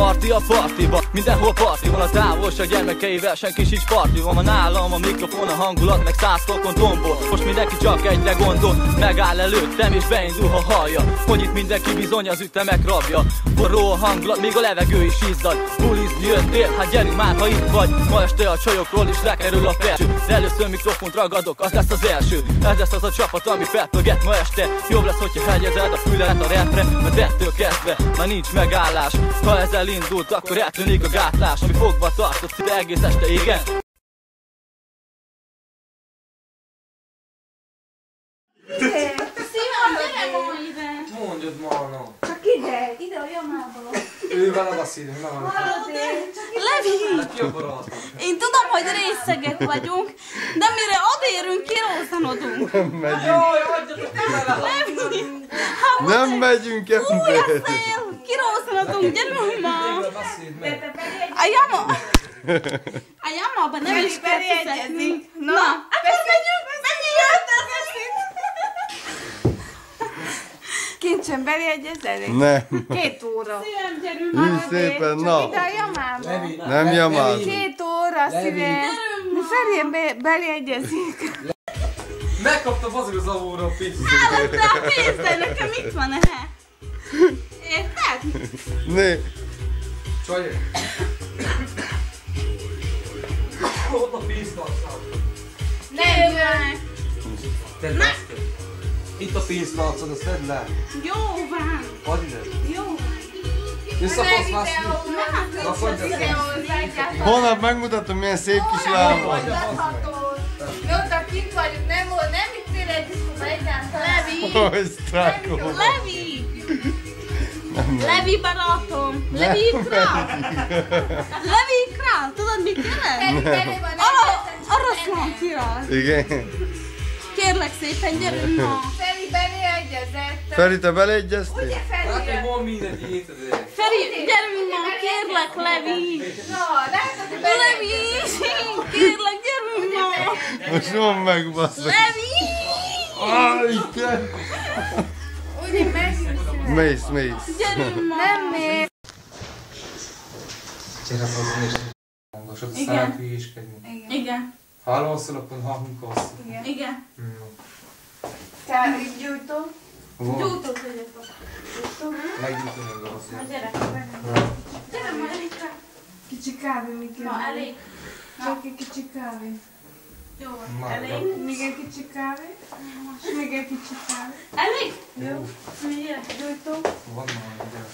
parti a partiba, mindenhol parti van a távolság gyermekeivel, senki sincs partiban. Van nálam a mikrofon, a hangulat, meg 100 fokon tombol. Most mindenki csak egyre gondol, megáll előttem és beindul, ha hallja, hogy itt mindenki bizony az ütemek rabja. Forró a hangulat, még a levegő is izzad. Bulizni jöttél, hát gyerünk már, ha itt vagy. Ma este a csajokról is lekerül a felső, de először mikrofont ragadok, az lesz az első. Ez lesz az a csapat, ami felpörget ma este. Jobb lesz, hogyha hegyezed a fület a repre, mert ettől kezdve már nincs megállás. Ha ezzel indult, akkor eltűnik a gátlás, ami fogva tartott szinte egész este, igen. Szívem, gyere ma ide! Mondjad Malna! Csak ide a jamába. Ő veled a szívünk, nem van. Levi! Ki a barátom? Én tudom, hogy részegek vagyunk, de mire odérünk, kirózanodunk. Nem megyünk. Jaj, adjatok ki vele! Levi! Nem megyünk Fúj a ember. szél! Kirózanodunk, gyerünk ma! Beszéld meg! A jamába nem is kell fizetni. Na, akkor megyünk! Mennyi jött ez eszint? Kincsen beleegyezni? Nem. 2 óra. Szívem, gyerünk! Így szépen, na. Ide a jamába. Levi! Nem jamál. 2 óra, szívem. Ferién beleegyezik. Megkaptam azok az avóra a pénzt! Állod rá a pénzt, de nekem itt van ehe. Érted? Né. Csajok! Ott a pénztárcám! Nem meg! Tedd le azt! Itt a pénztárcad, azt tedd le! Jó van! Add ide! Jó! Visszapasz mászni! Nem Na, akarsz fogd ezt! Holnap megmutatom, milyen szép kis láb van. Mióta kint vagyunk, nem itt tényleg diszkóba egyáltalán. Levi! Hogy sztrákol. Levi! Levi barátom! Levi král! Levi král! Tudod mit jelent? Oroszlán király! Igen. Kérlek szépen, gyerünk ma! Feri beleegyezett. Feri, te beleegyeztél? Ugye Feri? Hát, mond mindegy étedért! Feri, gyerünk ma! Kérlek, Levi! Na, látod, hogy Levi! Kérlek, gyerünk ma! Most mondd meg, basszak. Levi! Aj, te! Ugye megyünk. Mész. Gyerünk ma! Nem mész. Gyere hozzá és hangosod, Igen. szállt hülyéskedni. Igen, Ha alszol, akkor hangolsz. igen. Te így gyújtom. Gyújtott legyetek. Meggyújtom meg Na azt. gyere! Gyere ma, Erika! Kicsi kávé, még kell. Ma elég. Csak egy kicsi kávé. Jó, Már elég. Még egy kicsi kávé. És még egy kicsi kávé. Elég? Jó. Gyere. Gyújtom. Van már, gyere.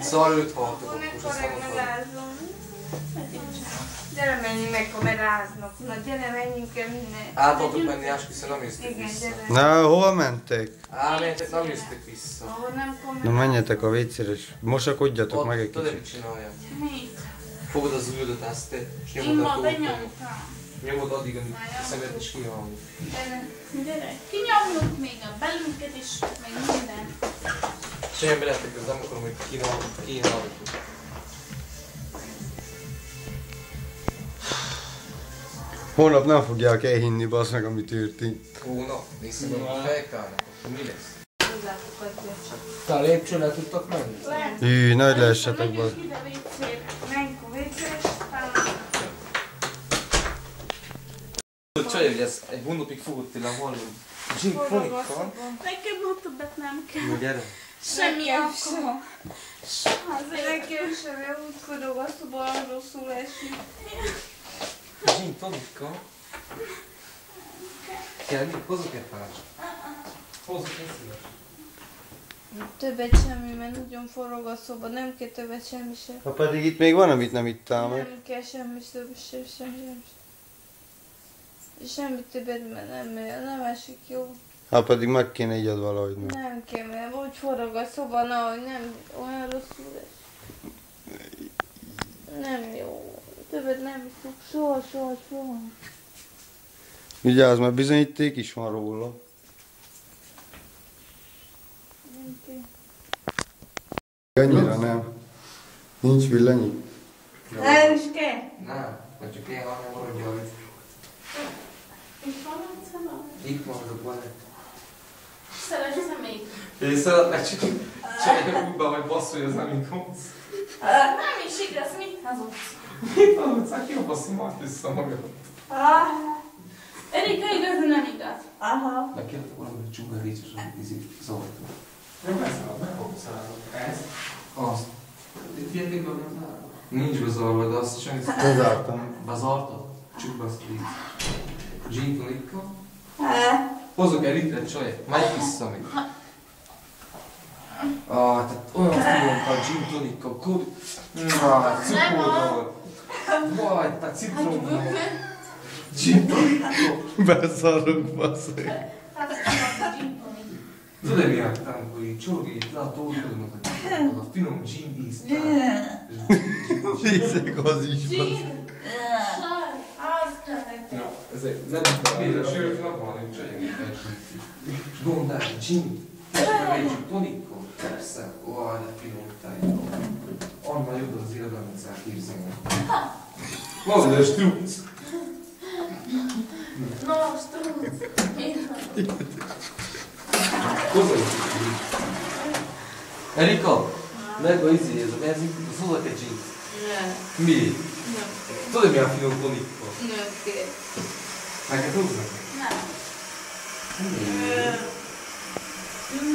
Szóval őt haltok, akkor se szabadon. Gyere, menjünk meg, kameráznak. Na, gyere, menjünk el minden. Át tudok menni, esküszöm, nem jöttek Igen, vissza. gyere. Na, hol mentek? Mentek, nem jöttek vissza. Ahol nem Na kameráznak. menjetek a WC-re, és mosakodjatok meg egy Tudod, kicsit. mit csináljam? Mit? Fogod az űröt, azt te, és Én nyomod a ma tókon. benyomtam. Nyomod addig, amíg szemed is kihalni. Gyere. Kinyomjuk még a belünket is, meg minden. Semmi beletek, az nem akarom, hogy kínálok. Holnap nem fogják elhinni, bassz meg, amit történt. Na, nézzük, hogy felkálnak, akkor mi lesz? Te a lépcsőn le tudtak menni? Hű, nagy leessetek, bassz. Megyünk ide vécére. Menjünk a vécére, és aztán... Csajok, hogy ez egy hónapig fogod tőlem hallani. Gin tonikkal. Nekem ott többet nem kell. Na gyere. Semmi alkohol. Azért. Nekem sem jó, úgy kodog a szoba, rosszul esik. Gin tonikkal. Kell, hozzuk egy pár. Hozzuk egy szíves. Többet semmi, mert nagyon forog a szoba, nem kell többet semmi sem. Ha pedig itt még van, amit nem ittál meg. Nem kell semmi többet semmi. Semmi többet, mert nem esik jó. Ha pedig meg kéne igyad valahogy meg. Nem kell, mert úgy forog a szoba, na, hogy nem olyan rosszul esik. Nem jó. Többet nem iszok. Soha. Vigyázz, mert bizonyíték is van róla. Nem kell. Annyira nem. Nincs villanyi. Nem is kell. Nem, mert csak ilyen hanem maradja itt. Itt van a cena? Itt van az a balett. Szeressem még. Én szeretnek csak útba vagy basszolj az nem indulsz. Nem is igaz, mit hazudsz? Mit hazudsz? Hát jó basszol, majd vissza magad. Erika igaz, de nem igaz. Aha. De kérlek valamit csugarítsam, zavartam. Nem beszállod, meg fogok szállod. Ez? Azt. Itt ilyetek van az állod? Nincs bezarva, de azt sem hiszem. Bezártam. Bezartad? Csukbaszolít. Gin tonicka? Hozok el litre csaj, majd vissza még. Tehát olyan finomka, gin tonicka, cukódol. Vagy, tehát citrommal. Gin tonicka. Beszarunk, basszony. Tudod mi álltam, hogy csorgi, le a tódolnak a finom gin ízt. Nézzek, az is van. Na, ezért nem tudom, sőt, napban nincs egyébként egy. És gondolj, gin, megvegyük tonikot, persze, de finom tájjó. Annál jobb az irodalmicát képzelni. Mondod, hogy struc. No, struc. Hozzá is. Erika, meg a izé, ez a benzik, az hozzak egy gin. Nem. Mi? Nem. Tudod, mi a finom tonikot? Nem kér. Neked hozzak? Nem.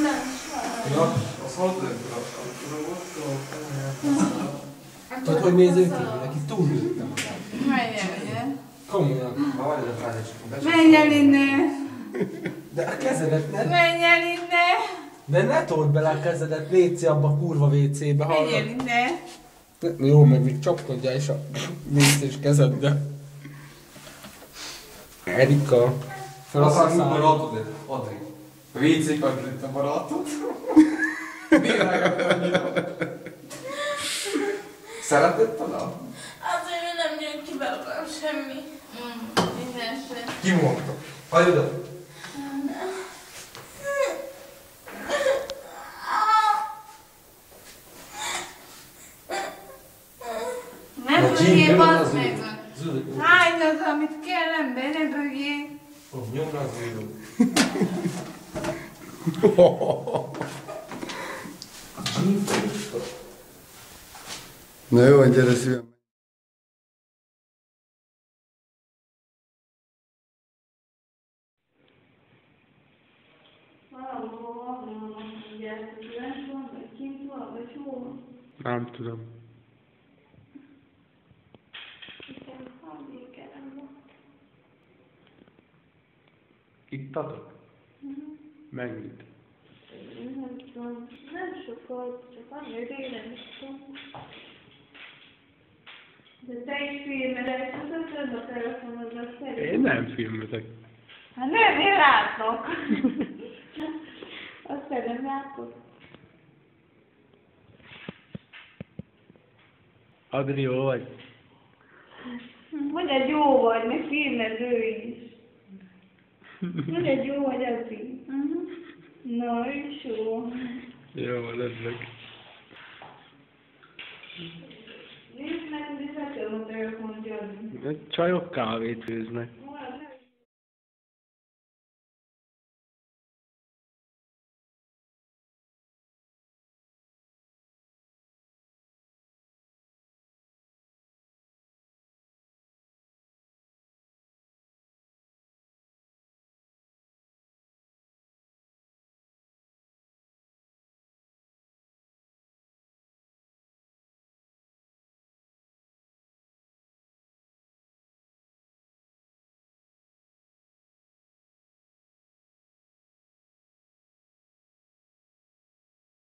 Nem, sajnálom. Ja, azt hallottad, amikor Tudod, hogy nézünk ki? Neki túlnőtte magát. Menjen. Komolyan. Ma várj, de fájt Menj el innen. De a kezedet ne... Menj el innen. De ne told bele a kezedet, WC abba a kurva WC-be, Menj el hallod? innen. Jó, meg még csapkodjál is a WC-s kezeddel. Erika. Fel akarsz a barátod, Adri. A WC-kat lett a barátod. Miért rágott annyira? Szeretett talán? Azért, mert nem jön ki belőlem semmi. Minden sem. Ki mondta? Hagyd oda. Nem bőgjél, bazd meg. Zöld. Hányd az, amit kell, ember, ne bőgjél. Nyomd az videót. Na jó, gyere szívem. Nem tudom. Ittatok? Mennyit? Nem tudom, nem sokat, csak annyi régen ittam. De te is filmezed a telefonodra szerint? Én nem filmezek. Hát nem, én látok. Azt nem látok. Adri, jó vagy? Mondjad, jó vagy, meg filmező is. Mondjad, jó vagy, Adri. Na, és jó. Jó, örülök. Nézd meg, hogy visszatöm a telefont, Adri. Csajok kávét főznek.